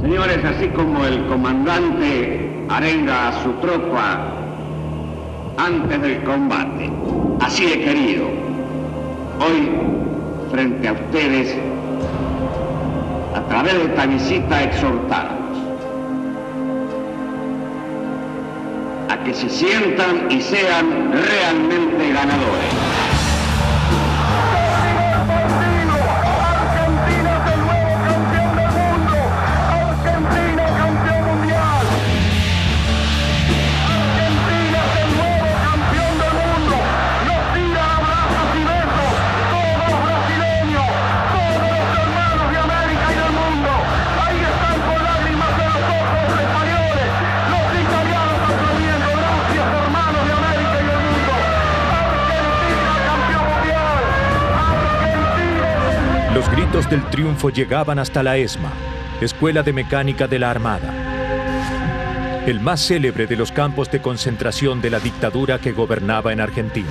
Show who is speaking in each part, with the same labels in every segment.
Speaker 1: Señores, así como el comandante arenga a su tropa antes del combate, así he querido hoy, frente a ustedes, a través de esta visita, exhortarlos a que se sientan y sean realmente ganadores.
Speaker 2: Los gritos del triunfo llegaban hasta la ESMA, Escuela de Mecánica de la Armada, el más célebre de los campos de concentración de la dictadura que gobernaba en Argentina.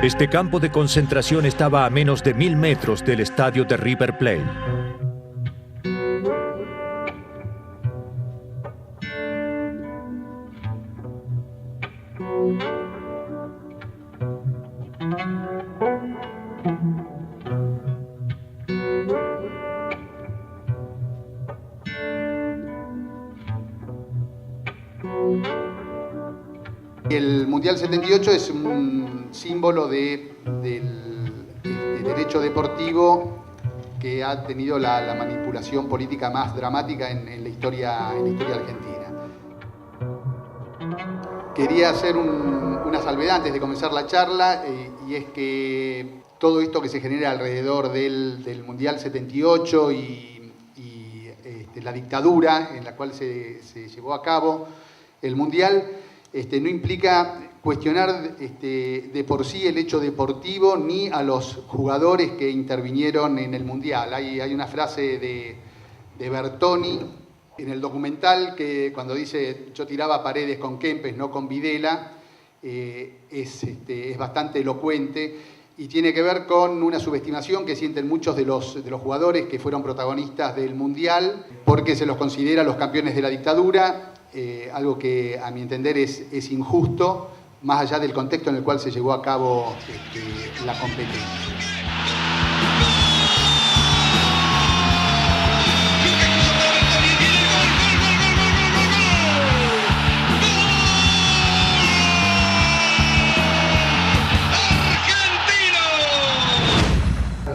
Speaker 2: Este campo de concentración estaba a menos de 1000 metros del estadio de River Plate.
Speaker 3: El Mundial 78 es un símbolo del derecho deportivo que ha tenido la manipulación política más dramática en la historia argentina. Quería hacer una salvedad antes de comenzar la charla, y es que todo esto que se genera alrededor del Mundial 78 y la dictadura en la cual se llevó a cabo el Mundial, no implica cuestionar de por sí el hecho deportivo ni a los jugadores que intervinieron en el Mundial. Hay una frase de Bertoni en el documental que cuando dice "yo tiraba paredes con Kempes, no con Videla", es bastante elocuente y tiene que ver con una subestimación que sienten muchos de los jugadores que fueron protagonistas del Mundial porque se los considera los campeones de la dictadura. Algo que a mi entender es injusto, más allá del contexto en el cual se llevó a cabo la competencia.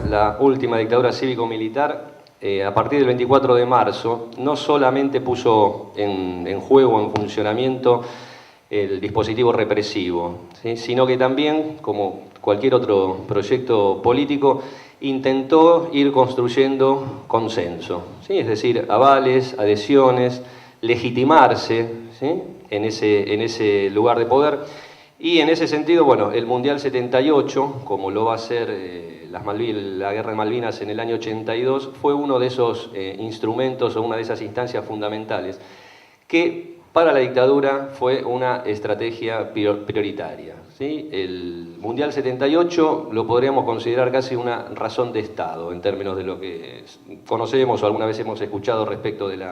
Speaker 4: La última dictadura cívico-militar, a partir del 24 de marzo, no solamente puso en juego, en funcionamiento, el dispositivo represivo, ¿sí?, sino que también, como cualquier otro proyecto político, intentó ir construyendo consenso, ¿sí?, es decir, avales, adhesiones, legitimarse, ¿sí?, en ese lugar de poder. Y en ese sentido, bueno, el Mundial 78, como lo va a ser la Guerra de Malvinas en el año 82, fue uno de esos instrumentos o una de esas instancias fundamentales que para la dictadura fue una estrategia prioritaria, ¿sí? El Mundial 78 lo podríamos considerar casi una razón de Estado en términos de lo que conocemos o alguna vez hemos escuchado respecto del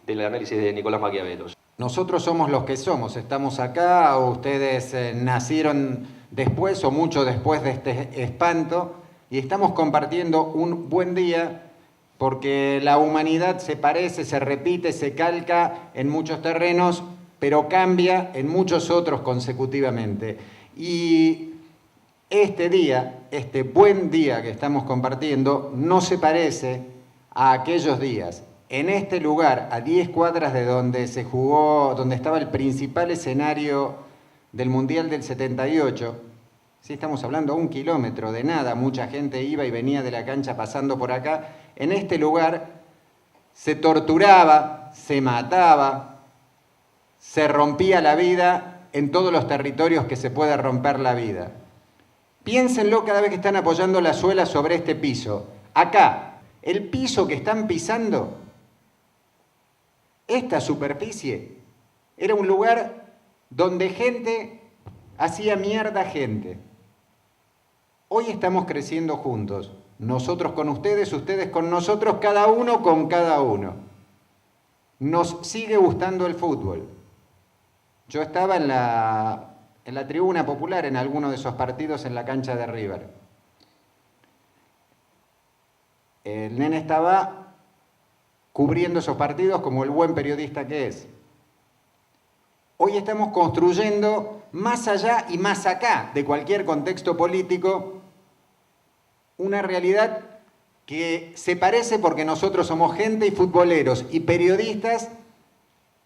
Speaker 4: análisis de Nicolás Maquiavelo.
Speaker 5: Nosotros somos los que somos, estamos acá, o ustedes nacieron después o mucho después de este espanto, y estamos compartiendo un buen día porque la humanidad se parece, se repite, se calca en muchos terrenos, pero cambia en muchos otros consecutivamente. Y este día, este buen día que estamos compartiendo, no se parece a aquellos días. En este lugar, a 10 cuadras de donde se jugó, donde estaba el principal escenario del Mundial del 78, sí, estamos hablando a 1 kilómetro de nada, mucha gente iba y venía de la cancha pasando por acá. En este lugar se torturaba, se mataba, se rompía la vida en todos los territorios que se puede romper la vida. Piénsenlo cada vez que están apoyando la suela sobre este piso. Acá, el piso que están pisando, esta superficie, era un lugar donde gente hacía mierda a gente. Hoy estamos creciendo juntos. nosotros con ustedes, ustedes con nosotros, cada uno con cada uno. Nos sigue gustando el fútbol. Yo estaba en la tribuna popular en alguno de esos partidos en la cancha de River. El nene estaba cubriendo esos partidos como el buen periodista que es. Hoy estamos construyendo más allá y más acá de cualquier contexto político una realidad que se parece porque nosotros somos gente y futboleros y periodistas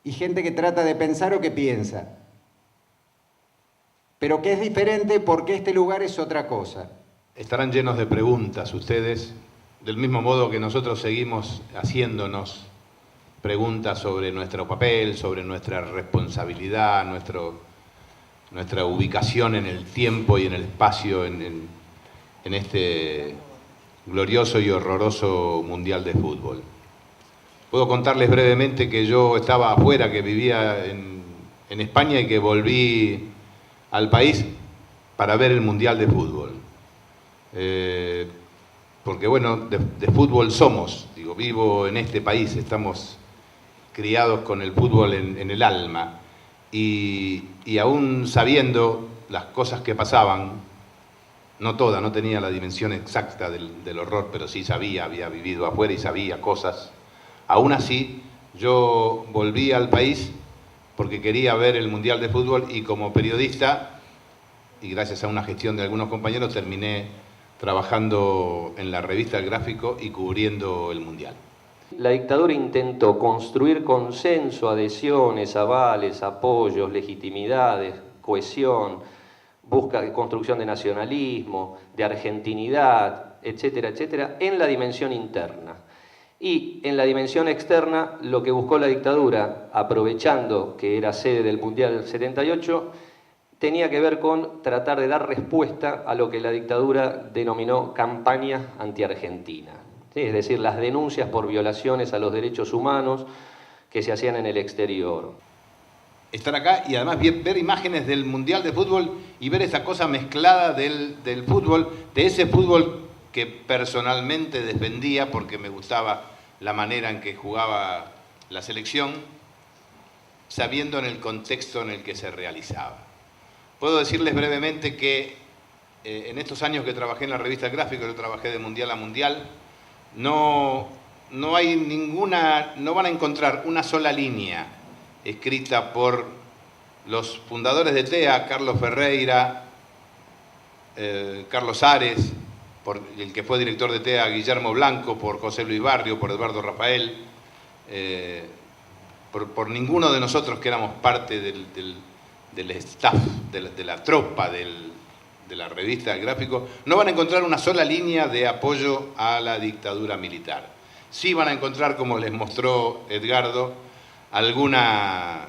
Speaker 5: y gente que trata de pensar o que piensa. Pero que es diferente porque este lugar es otra cosa.
Speaker 6: Estarán llenos de preguntas ustedes, del mismo modo que nosotros seguimos haciéndonos preguntas sobre nuestro papel, sobre nuestra responsabilidad, nuestra ubicación en el tiempo y en el espacio en este glorioso y horroroso Mundial de Fútbol. Puedo contarles brevemente que yo estaba afuera, que vivía en España y que volví al país para ver el Mundial de Fútbol. Porque bueno, de fútbol somos, digo, vivo en este país, estamos criados con el fútbol en el alma. Y aún sabiendo las cosas que pasaban, no tenía la dimensión exacta del horror, pero sí sabía, había vivido afuera y sabía cosas. Aún así, yo volví al país porque quería ver el Mundial de Fútbol y como periodista, y gracias a una gestión de algunos compañeros, terminé trabajando en la revista El Gráfico y cubriendo el Mundial.
Speaker 4: La dictadura intentó construir consenso, adhesiones, avales, apoyos, legitimidades, cohesión, busca de construcción de nacionalismo, de argentinidad, etcétera, etcétera, en la dimensión interna. Y en la dimensión externa, lo que buscó la dictadura, aprovechando que era sede del Mundial del 78, tenía que ver con tratar de dar respuesta a lo que la dictadura denominó campaña anti-argentina. ¿Sí? Es decir, las denuncias por violaciones a los derechos humanos que se hacían en el exterior.
Speaker 6: Estar acá y además ver imágenes del Mundial de Fútbol y ver esa cosa mezclada del fútbol, de ese fútbol que personalmente defendía porque me gustaba la manera en que jugaba la selección, sabiendo en el contexto en el que se realizaba. Puedo decirles brevemente que en estos años que trabajé en la revista El Gráfico, yo trabajé de mundial a mundial, no hay ninguna, no van a encontrar una sola línea escrita por los fundadores de TEA, Carlos Ferreira, Carlos Ares, por el que fue director de TEA, Guillermo Blanco, por José Luis Barrio, por Eduardo Rafael, por ninguno de nosotros que éramos parte del staff, de la tropa de la revista El Gráfico, no van a encontrar una sola línea de apoyo a la dictadura militar. Sí van a encontrar, como les mostró Edgardo, alguna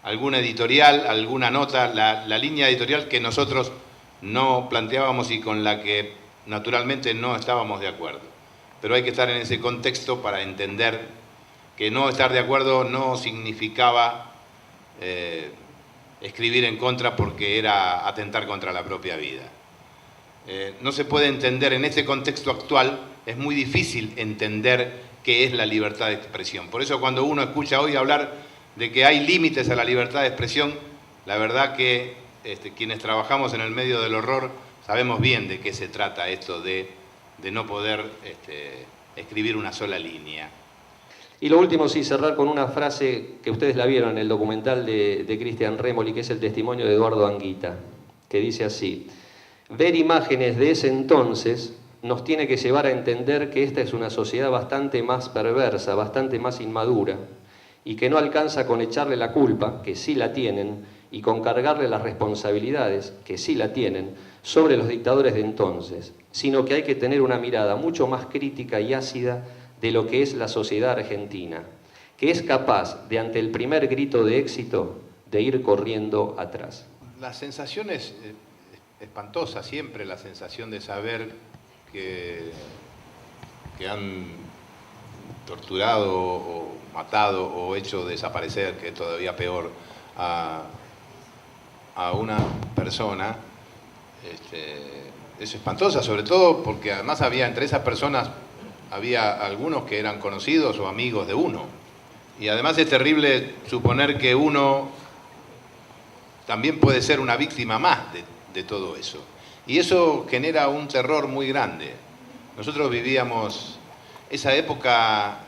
Speaker 6: editorial, alguna nota, la línea editorial que nosotros no planteábamos y con la que naturalmente no estábamos de acuerdo. Pero hay que estar en ese contexto para entender que no estar de acuerdo no significaba escribir en contra porque era atentar contra la propia vida. No se puede entender en este contexto actual, es muy difícil entender qué es la libertad de expresión. Por eso cuando uno escucha hoy hablar de que hay límites a la libertad de expresión, la verdad que quienes trabajamos en el medio del horror sabemos bien de qué se trata esto de no poder escribir una sola línea.
Speaker 4: Y lo último, sí, cerrar con una frase que ustedes la vieron en el documental de Cristian Remoli, que es el testimonio de Eduardo Anguita, que dice así: ver imágenes de ese entonces nos tiene que llevar a entender que esta es una sociedad bastante más perversa, bastante más inmadura, y que no alcanza con echarle la culpa, que sí la tienen, y con cargarle las responsabilidades, que sí la tienen, sobre los dictadores de entonces, sino que hay que tener una mirada mucho más crítica y ácida de lo que es la sociedad argentina, que es capaz de, ante el primer grito de éxito, de ir corriendo atrás.
Speaker 6: La sensación es espantosa siempre, la sensación de saber que han torturado o matado o hecho desaparecer, que es todavía peor, a una persona, es espantosa, sobre todo porque además había entre esas personas, había algunos que eran conocidos o amigos de uno. Y además es terrible suponer que uno también puede ser una víctima más de todo eso. Y eso genera un terror muy grande. Nosotros vivíamos esa época,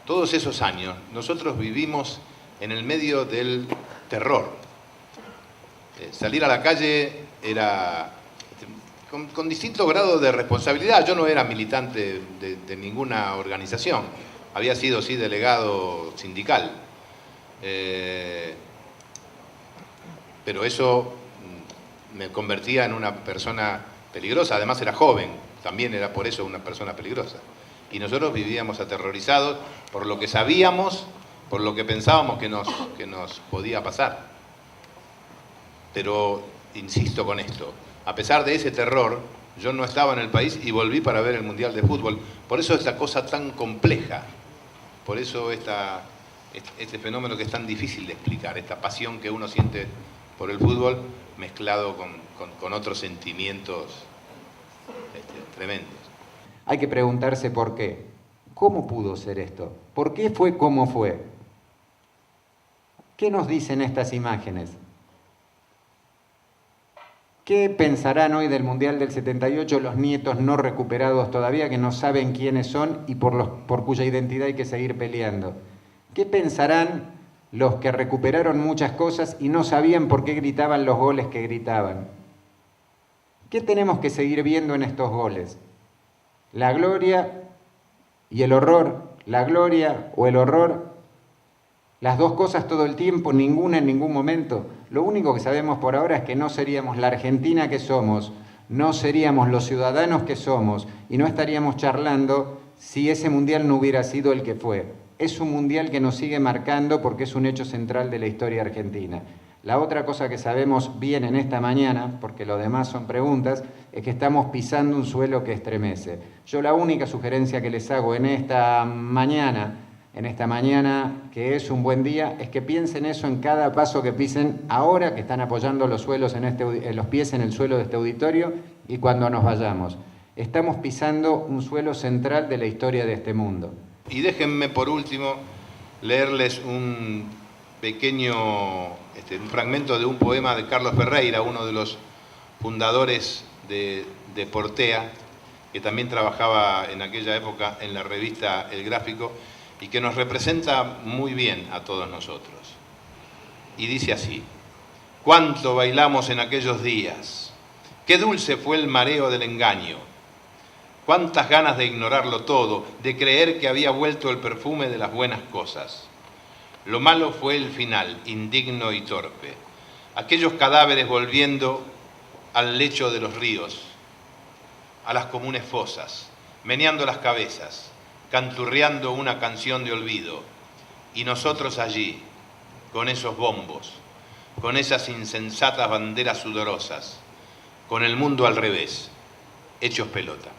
Speaker 6: todos esos años, nosotros vivimos en el medio del terror. Salir a la calle era con distintos grados de responsabilidad. Yo no era militante de ninguna organización, había sido sí delegado sindical. Pero eso me convertía en una persona peligrosa, además era joven, también era por eso una persona peligrosa. Y nosotros vivíamos aterrorizados por lo que sabíamos, por lo que pensábamos que nos podía pasar. Pero, insisto con esto, a pesar de ese terror, yo no estaba en el país y volví para ver el Mundial de Fútbol. Por eso esta cosa tan compleja, por eso este fenómeno que es tan difícil de explicar, esta pasión que uno siente por el fútbol mezclado con otros sentimientos tremendos.
Speaker 5: Hay que preguntarse por qué. ¿Cómo pudo ser esto? ¿Por qué fue como fue? ¿Qué nos dicen estas imágenes? ¿Qué pensarán hoy del Mundial del 78 los nietos no recuperados todavía, que no saben quiénes son y por cuya identidad hay que seguir peleando? ¿Qué pensarán los que recuperaron muchas cosas y no sabían por qué gritaban los goles que gritaban? ¿Qué tenemos que seguir viendo en estos goles? ¿La gloria y el horror? ¿La gloria o el horror? Las dos cosas todo el tiempo, ninguna en ningún momento. Lo único que sabemos por ahora es que no seríamos la Argentina que somos, no seríamos los ciudadanos que somos y no estaríamos charlando si ese mundial no hubiera sido el que fue. Es un mundial que nos sigue marcando porque es un hecho central de la historia argentina. La otra cosa que sabemos bien en esta mañana, porque lo demás son preguntas, es que estamos pisando un suelo que estremece. Yo la única sugerencia que les hago en esta mañana que es un buen día, es que piensen eso en cada paso que pisen ahora que están apoyando los pies en el suelo de este auditorio y cuando nos vayamos. Estamos pisando un suelo central de la historia de este mundo.
Speaker 6: Y déjenme por último leerles un pequeño, un fragmento de un poema de Carlos Ferreira, uno de los fundadores de Portea, que también trabajaba en aquella época en la revista El Gráfico y que nos representa muy bien a todos nosotros. Y dice así: «Cuánto bailamos en aquellos días, qué dulce fue el mareo del engaño, cuántas ganas de ignorarlo todo, de creer que había vuelto el perfume de las buenas cosas. Lo malo fue el final, indigno y torpe, aquellos cadáveres volviendo al lecho de los ríos, a las comunes fosas, meneando las cabezas, canturreando una canción de olvido, y nosotros allí, con esos bombos, con esas insensatas banderas sudorosas, con el mundo al revés, hechos pelota».